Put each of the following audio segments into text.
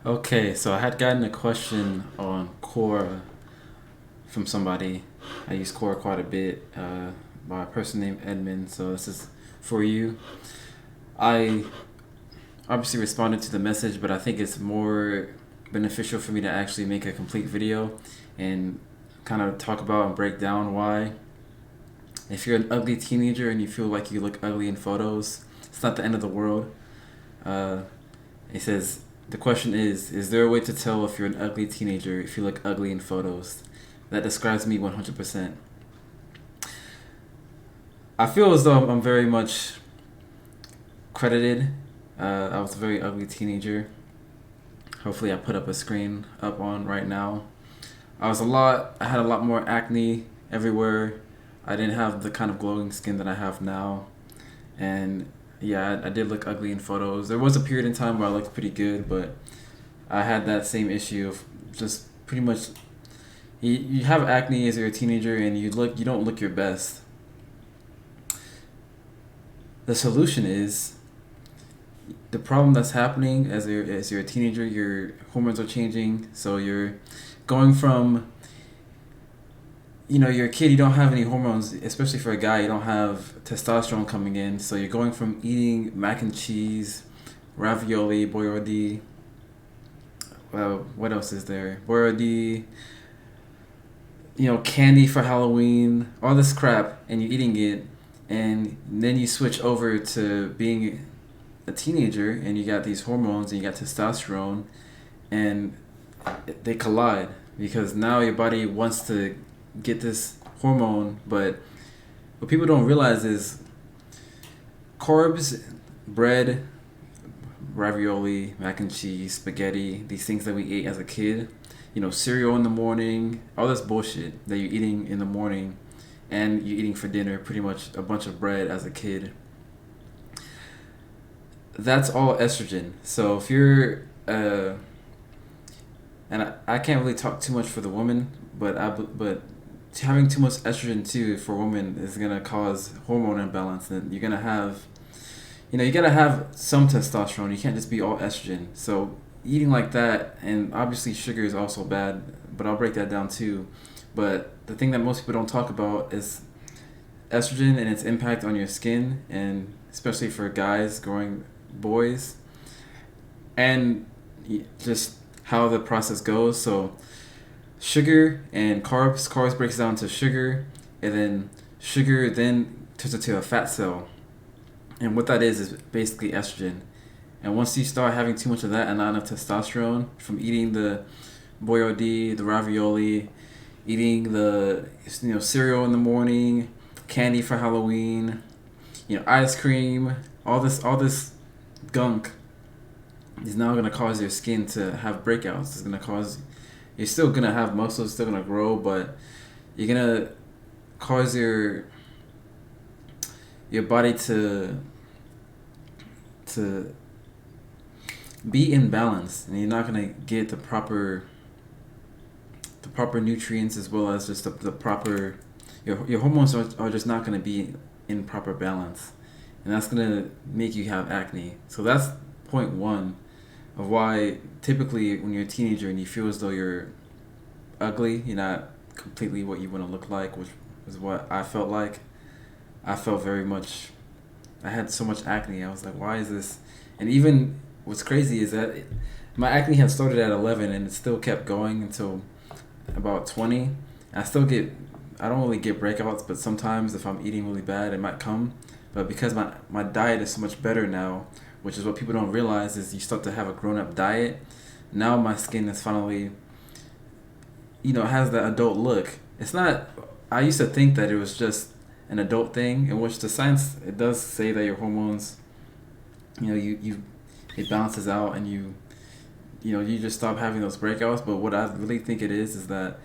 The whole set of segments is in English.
Okay, so I had gotten a question on Quora from somebody. I use Quora quite a bit by a person named Edmund, so this is for you. I obviously responded to the message, but I think it's more beneficial for me to actually make a complete video and kind of talk about and break down why. If you're an ugly teenager and you feel like you look ugly in photos, it's not the end of the world. Uh, It says, the question is there a way to tell if you're an ugly teenager if you look ugly in photos? That describes me 100%. I feel as though I'm very much credited. I was a very ugly teenager. Hopefully I put up a screen up on right now. I had a lot more acne everywhere. I didn't have the kind of glowing skin that I have now. And yeah, I did look ugly in photos. There was a period in time where I looked pretty good, but I had that same issue of just pretty much you have acne as you're a teenager and you don't look your best. The solution is the problem that's happening as you're a teenager, your hormones are changing, so you're going from you're a kid, you don't have any hormones, especially for a guy, you don't have testosterone coming in, so you're going from eating mac and cheese, ravioli, boyardee, what else is there? Boyardee, candy for Halloween, all this crap, and you're eating it, and then you switch over to being a teenager, and you got these hormones, and you got testosterone, and they collide because now your body wants to get this hormone, but what people don't realize is carbs, bread, ravioli, mac and cheese, spaghetti, these things that we ate as a kid, cereal in the morning, all this bullshit that you're eating in the morning and you're eating for dinner, pretty much a bunch of bread as a kid. That's all estrogen. So if you're, and I can't really talk too much for the woman, but having too much estrogen too for women is gonna cause hormone imbalance, and you're gonna have you gotta have some testosterone. You can't just be all estrogen. So eating like that, and obviously sugar is also bad, but I'll break that down too. But the thing that most people don't talk about is estrogen and its impact on your skin, and especially for guys growing boys, and just how the process goes. So sugar and carbs breaks down to sugar, and then sugar then turns into a fat cell, and what that is basically estrogen. And once you start having too much of that and not enough testosterone from eating the boyardee, the ravioli, eating the cereal in the morning, candy for Halloween, ice cream, all this gunk is now gonna cause your skin to have breakouts. It's gonna cause you're still gonna have muscles, still gonna grow, but you're gonna cause your body to be in balance, and you're not gonna get the proper nutrients, as well as just the proper your hormones are just not gonna be in proper balance, and that's gonna make you have acne. So that's point one of why typically when you're a teenager and you feel as though you're ugly, you're not completely what you want to look like, which is what I felt like. I felt very much. I had so much acne. I was like, why is this? And even what's crazy is that my acne had started at 11 and it still kept going until about 20. I don't really get breakouts, but sometimes if I'm eating really bad, it might come. But because my diet is so much better now, which is what people don't realize, is you start to have a grown up diet. Now my skin is finally, has that adult look. It's not. I used to think that it was just an adult thing, in which the science it does say that your hormones, you it balances out, and you just stop having those breakouts. But what I really think it is that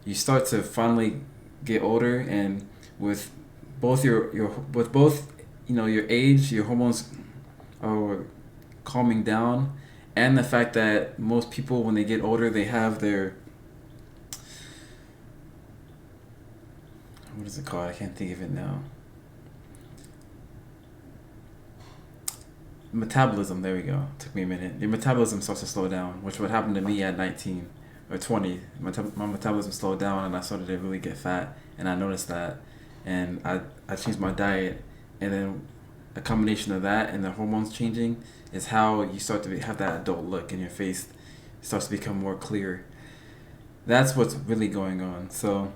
you start to finally get older, and with both your age, your hormones are calming down, and the fact that most people when they get older they have their what is it called? I can't think of it now. metabolism. There we go. Took me a minute. Your metabolism starts to slow down, which would happen to me at 19 or 20. My metabolism slowed down, and I started to really get fat, and I noticed that, and I changed my diet, and then a combination of that and the hormones changing is how you start to have that adult look, and your face starts to become more clear. That's what's really going on. So,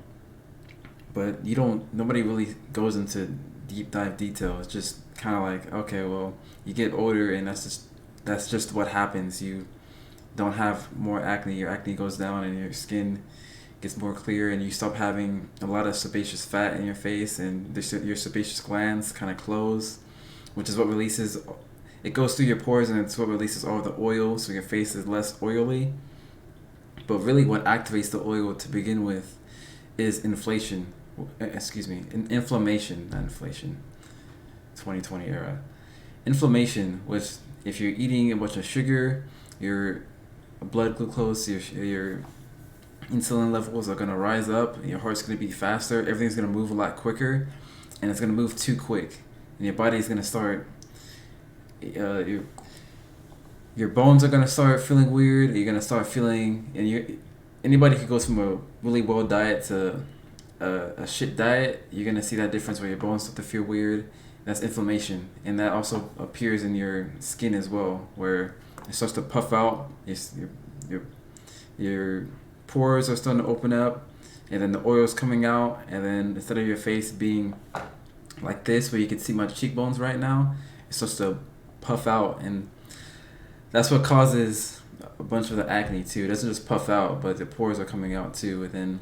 but nobody really goes into deep dive detail. It's just kind of like, okay, well, you get older, and that's just what happens. You don't have more acne. Your acne goes down, and your skin gets more clear, and you stop having a lot of sebaceous fat in your face, and your sebaceous glands kind of close, which is what releases. It goes through your pores, and it's what releases all the oil, so your face is less oily. But really, what activates the oil to begin with is inflation. Excuse me, inflammation, not inflation. 2020 era. Inflammation, which if you're eating a bunch of sugar, your blood glucose, your insulin levels are gonna rise up, and your heart's gonna beat faster. Everything's gonna move a lot quicker, and it's gonna move too quick, and your body's gonna start. Your bones are gonna start feeling weird. You're gonna start feeling, and anybody who goes from a really well diet to a shit diet, you're gonna see that difference where your bones start to feel weird. That's inflammation, and that also appears in your skin as well, where it starts to puff out. Your pores are starting to open up, and then the oil's coming out, and then instead of your face being like this, where you can see my cheekbones right now, it starts to puff out, and that's what causes a bunch of the acne too. It doesn't just puff out, but the pores are coming out too, and then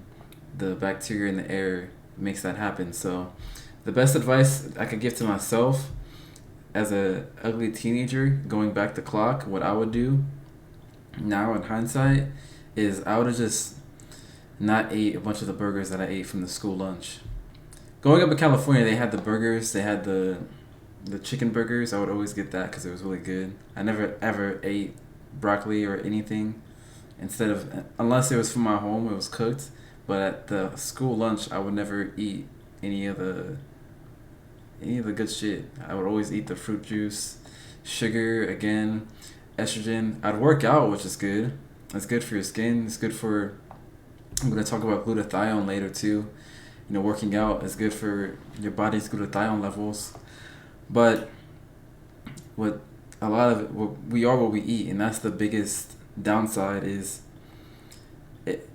the bacteria in the air makes that happen. So the best advice I could give to myself as a ugly teenager, going back the clock, what I would do now in hindsight is I would have just not ate a bunch of the burgers that I ate from the school lunch. Growing up in California, they had the burgers, they had the chicken burgers. I would always get that because it was really good. I never ever ate broccoli or anything unless it was from my home, it was cooked. But at the school lunch, I would never eat any of the good shit. I would always eat the fruit juice, sugar, again, estrogen. I'd work out, which is good. It's good for your skin. It's good for, I'm going to talk about glutathione later too. Working out is good for your body's glutathione levels. But we are what we eat, and that's the biggest downside is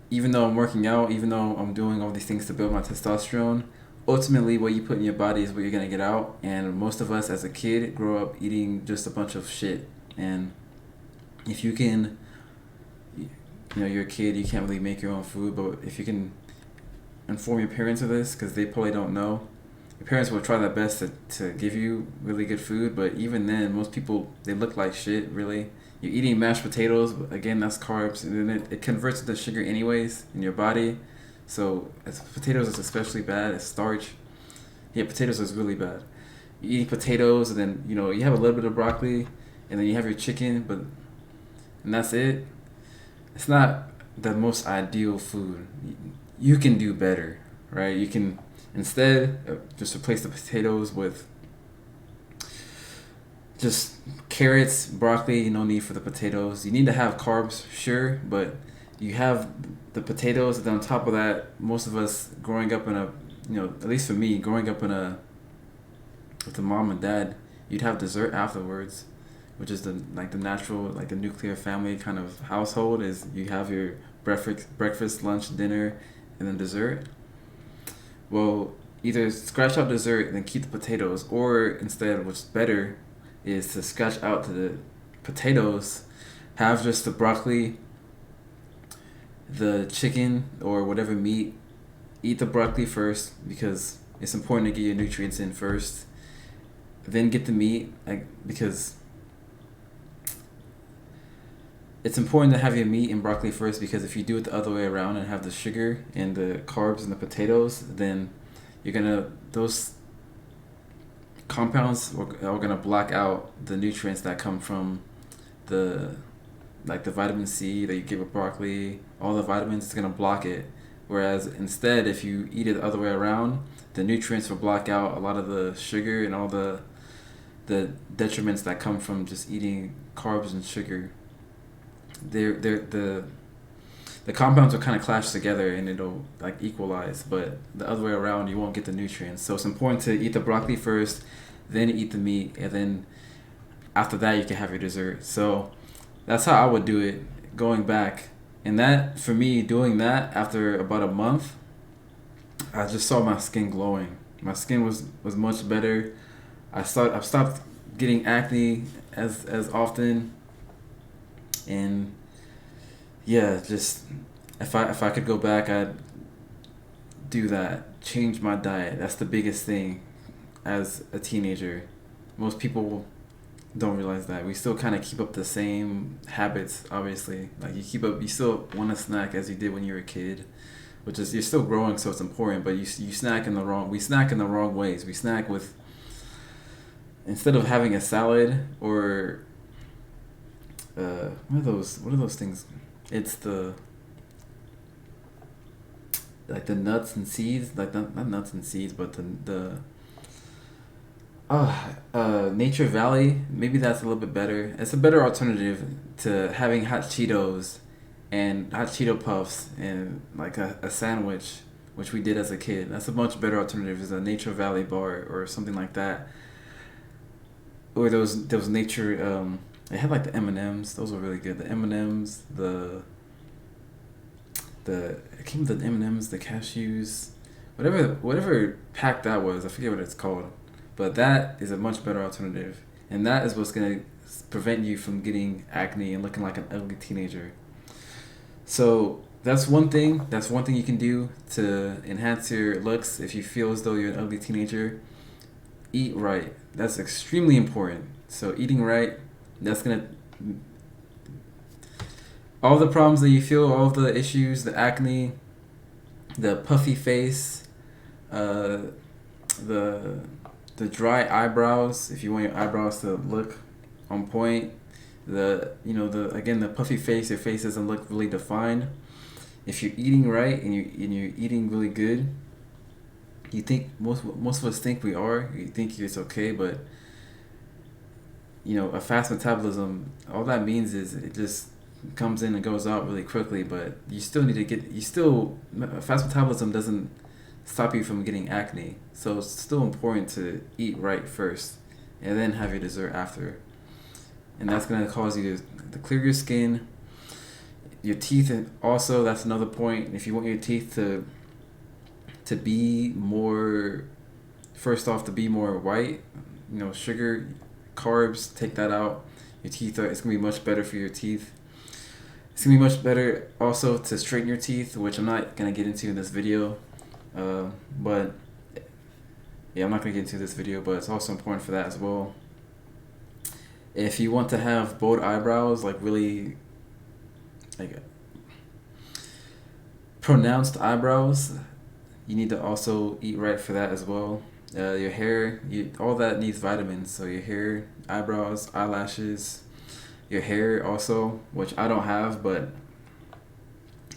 even though I'm working out, even though I'm doing all these things to build my testosterone, ultimately what you put in your body is what you're going to get out. And most of us as a kid grow up eating just a bunch of shit. And if you can, you're a kid, you can't really make your own food, but if you can inform your parents of this, because they probably don't know, your parents will try their best to give you really good food, but even then, most people, they look like shit, really. You're eating mashed potatoes, but again, that's carbs, and then it converts to sugar anyways in your body. So potatoes is especially bad. It's starch. Yeah, potatoes is really bad. You eat potatoes, and then you have a little bit of broccoli, and then you have your chicken, and that's it. It's not the most ideal food. You can do better, right? You can instead just replace the potatoes with just carrots, broccoli. No need for the potatoes. You need to have carbs, sure, but you have the potatoes, and then on top of that, most of us growing up in at least for me, growing up with the mom and dad, you'd have dessert afterwards, which is the natural, the nuclear family kind of household is you have your breakfast, lunch, dinner, and then dessert. Well, either scratch out dessert and then keep the potatoes, or instead, what's better is to scratch out the potatoes, have just the broccoli, the chicken, or whatever meat. Eat the broccoli first because it's important to get your nutrients in first. Then get the meat, because it's important to have your meat and broccoli first, because if you do it the other way around and have the sugar and the carbs and the potatoes, then those compounds are gonna block out the nutrients that come from the vitamin C that you give with broccoli. All the vitamins, it's gonna block it. Whereas instead, if you eat it the other way around, the nutrients will block out a lot of the sugar and all the the detriments that come from just eating carbs and sugar. They're the compounds will kind of clash together and it'll like equalize, but the other way around you won't get the nutrients. So it's important to eat the broccoli first, then eat the meat, and then after that you can have your dessert. So that's how I would do it going back. And that, for me, doing that after about a month, I just saw my skin glowing. My skin was much better. I've stopped getting acne as often, and yeah, just if I could go back, I'd do that. Change my diet. That's the biggest thing as a teenager. Most people don't realize that we still kind of keep up the same habits. Obviously, like you still want to snack as you did when you were a kid, which is, you're still growing, so it's important. But you snack in the wrong. We snack in the wrong ways. We snack with, instead of having a salad or what are those things? It's the, like the nuts and seeds, like not nuts and seeds, but Nature Valley. Maybe that's a little bit better. It's a better alternative to having hot Cheetos and hot Cheeto puffs and like a sandwich, which we did as a kid. That's a much better alternative. Is a Nature Valley bar or something like that. Or those nature. They had like the M&Ms. Those were really good. The M&Ms, it came with the M&Ms, the cashews, whatever pack that was. I forget what it's called, but that is a much better alternative, and that is what's gonna prevent you from getting acne and looking like an ugly teenager. So that's one thing. That's one thing you can do to enhance your looks if you feel as though you're an ugly teenager. Eat right. That's extremely important. So eating right, that's gonna, all the problems that you feel, all the issues, the acne, the puffy face, the dry eyebrows. If you want your eyebrows to look on point, the puffy face, your face doesn't look really defined. If you're eating right and you're eating really good, you think most of us think we are. You think it's okay, but a fast metabolism, all that means is it just comes in and goes out really quickly, but you still need to fast metabolism doesn't stop you from getting acne. So it's still important to eat right first and then have your dessert after. And that's going to cause you to clear your skin, your teeth. And also, that's another point. If you want your teeth to be more, first off, to be more white, sugar, carbs, take that out. Your teeth it's gonna be much better for your teeth. It's gonna be much better also to straighten your teeth, which I'm not gonna get into in this video. But yeah, I'm not gonna get into this video, but it's also important for that as well. If you want to have bold eyebrows, like really like pronounced eyebrows, you need to also eat right for that as well. Your hair, all that needs vitamins. So your hair, eyebrows, eyelashes, your hair also, which I don't have, but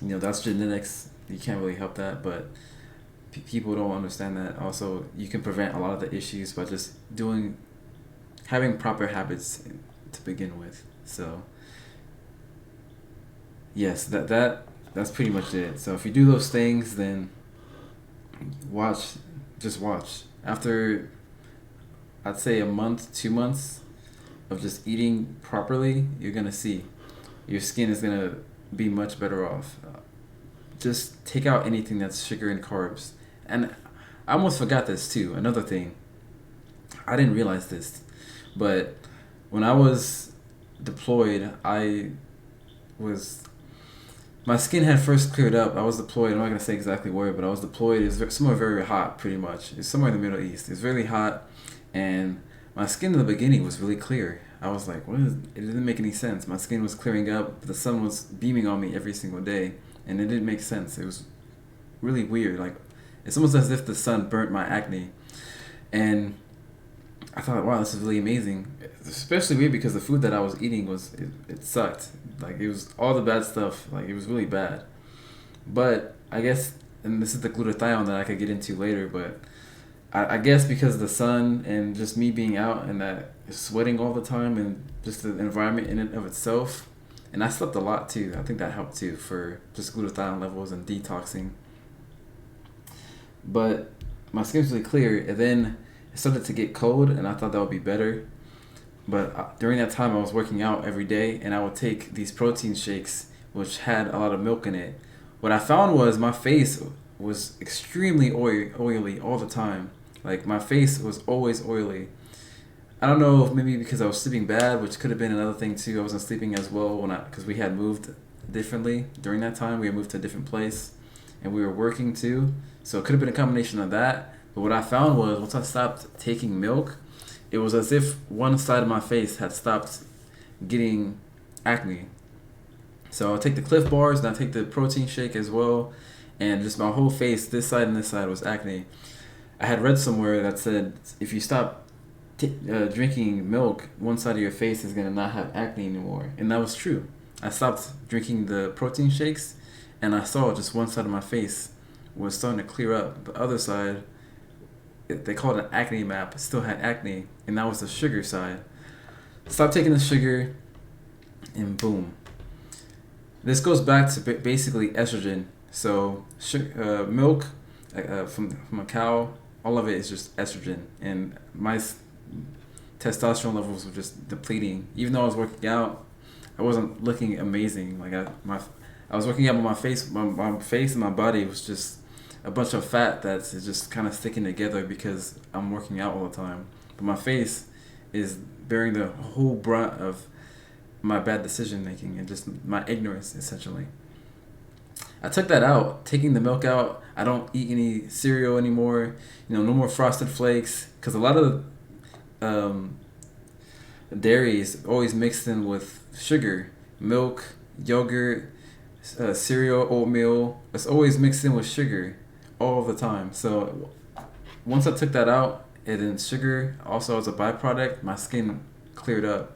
that's genetics. You can't really help that, but people don't understand that. Also, you can prevent a lot of the issues by just having proper habits to begin with. So yes, that's pretty much it. So if you do those things, then just watch. After, I'd say a month, 2 months of just eating properly, you're gonna see your skin is gonna be much better off. Just take out anything that's sugar and carbs. And I almost forgot this too. Another thing, I didn't realize this, but when I was deployed, my skin had first cleared up. I was deployed. I'm not gonna say exactly where, but I was deployed. It was somewhere very hot, pretty much. It's somewhere in the Middle East. It's really hot, and my skin in the beginning was really clear. I was like, it didn't make any sense. My skin was clearing up. The sun was beaming on me every single day, and it didn't make sense. It was really weird. Like, it's almost as if the sun burnt my acne, and I thought, wow, this is really amazing. Especially weird because the food that I was eating it sucked. Like, it was all the bad stuff. Like, it was really bad. But I guess, and this is the glutathione that I could get into later, but I guess because of the sun and just me being out and that sweating all the time and just the environment in and of itself. And I slept a lot too. I think that helped too for just glutathione levels and detoxing. But my skin was really clear, and then it started to get cold, and I thought that would be better. But during that time, I was working out every day, and I would take these protein shakes, which had a lot of milk in it. What I found was my face was extremely oily all the time. Like, my face was always oily. I don't know if maybe because I was sleeping bad, which could have been another thing too. I wasn't sleeping as well because we had moved differently during that time. We had moved to a different place, and we were working too. So it could have been a combination of that. But what I found was once I stopped taking milk, it was as if one side of my face had stopped getting acne. So I take the Cliff Bars and I take the protein shake as well, and just my whole face, this side and this side, was acne. I had read somewhere that said if you stop drinking milk, one side of your face is gonna not have acne anymore, and that was true. I stopped drinking the protein shakes, and I saw just one side of my face was starting to clear up. The other side, they called it an acne map, still had acne, and that was the sugar side. Stop taking the sugar, and boom. This goes back to basically estrogen. So milk from a cow, all of it is just estrogen, and my testosterone levels were just depleting. Even though I was working out, I wasn't looking amazing. Like I was working out, but my face and my body was just a bunch of fat that's just kind of sticking together because I'm working out all the time. But my face is bearing the whole brunt of my bad decision making and just my ignorance, essentially. I took that out, taking the milk out. I don't eat any cereal anymore. No more Frosted Flakes, because a lot of dairy is always mixed in with sugar, milk, yogurt, cereal, oatmeal. It's always mixed in with sugar all the time. So once I took that out, and then sugar also as a byproduct, my skin cleared up.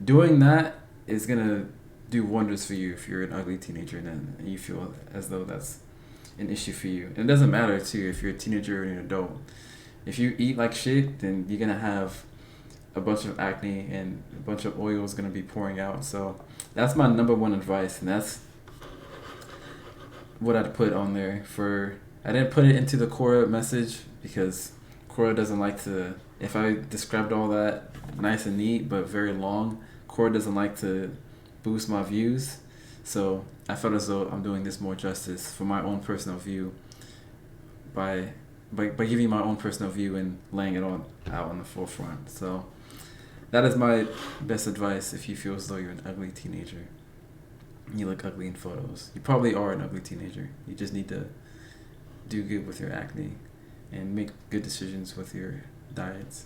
Doing that is gonna do wonders for you if you're an ugly teenager and you feel as though that's an issue for you. And it doesn't matter too if you're a teenager or an adult. If you eat like shit, then you're gonna have a bunch of acne and a bunch of oil is gonna be pouring out. So that's my number one advice, and that's what I'd put on there. I didn't put it into the Cora message because Cora doesn't like to. If I described all that nice and neat but very long, Cora doesn't like to boost my views. So I felt as though I'm doing this more justice for my own personal view by giving my own personal view and laying it out on the forefront. So that is my best advice if you feel as though you're an ugly teenager. You look ugly in photos. You probably are an ugly teenager. You just need to do good with your acne and make good decisions with your diets.